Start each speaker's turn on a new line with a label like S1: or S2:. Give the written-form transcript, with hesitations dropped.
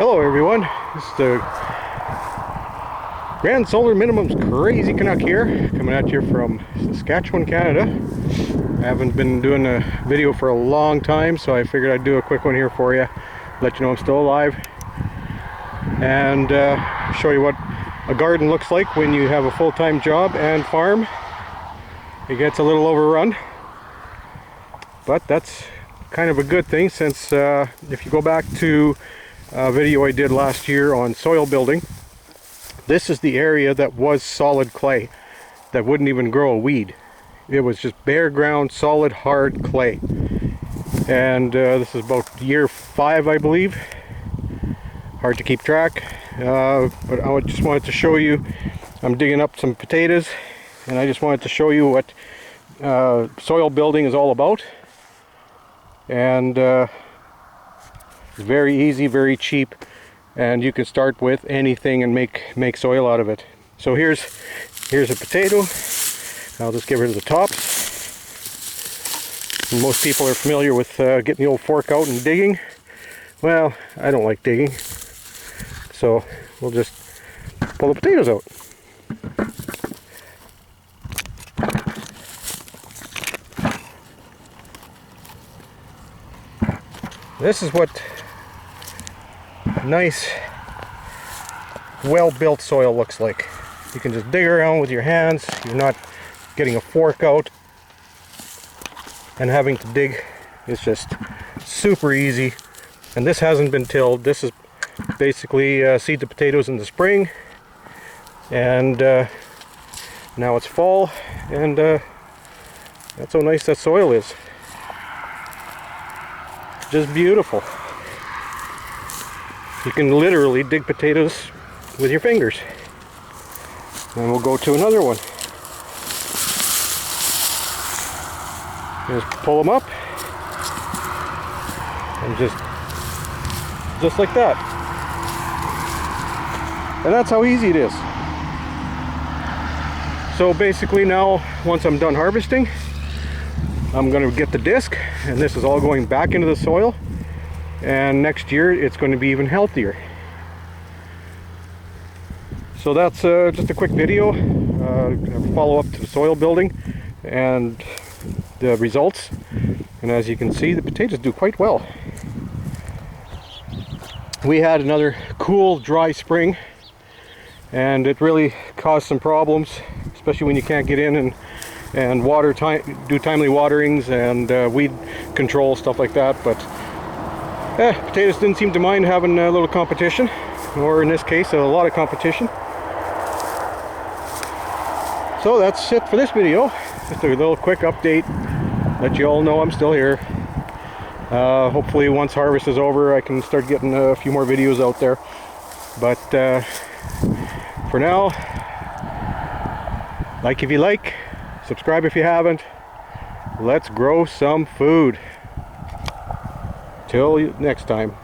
S1: Hello everyone, this is the Grand Solar Minimums Crazy Canuck here, coming at you from Saskatchewan, Canada. I haven't been doing a video for a long time, so I figured I'd do a quick one here for you, let you know I'm still alive, and show you what a garden looks like when you have a full-time job and farm. It gets a little overrun, but that's kind of a good thing, since if you go back to a video I did last year on soil building, this is the area that was solid clay that wouldn't even grow a weed. It was just bare ground, solid, hard clay. And this is about year 5, I believe. Hard to keep track, but I just wanted to show you. I'm digging up some potatoes, and I just wanted to show you what soil building is all about. And it's very easy, very cheap, and you can start with anything and make soil out of it. So here's a potato. I'll just give her to the top. And most people are familiar with getting the old fork out and digging. Well, I don't like digging, so we'll just pull the potatoes out. This is what nice, well-built soil looks like. You can just dig around with your hands. You're not getting a fork out and having to dig. It's just super easy. And this hasn't been tilled. This is basically seed the potatoes in the spring, and now it's fall, and that's how nice that soil is. Just beautiful. You can literally dig potatoes with your fingers. And we'll go to another one. Just pull them up, and just like that. And that's how easy it is. So basically now, once I'm done harvesting, I'm going to get the disc, and this is all going back into the soil, and next year it's going to be even healthier. So that's just a quick video, follow up to the soil building and the results. And as you can see, the potatoes do quite well. We had another cool, dry spring, and it really caused some problems, especially when you can't get in and water do timely waterings and weed control, stuff like that. But potatoes didn't seem to mind having a little competition, or in this case a lot of competition. So that's it for this video. Just a little quick update, let you all know I'm still here. Hopefully once harvest is over I can start getting a few more videos out there, but for now, like if you like, subscribe if you haven't. Let's grow some food. Till next time.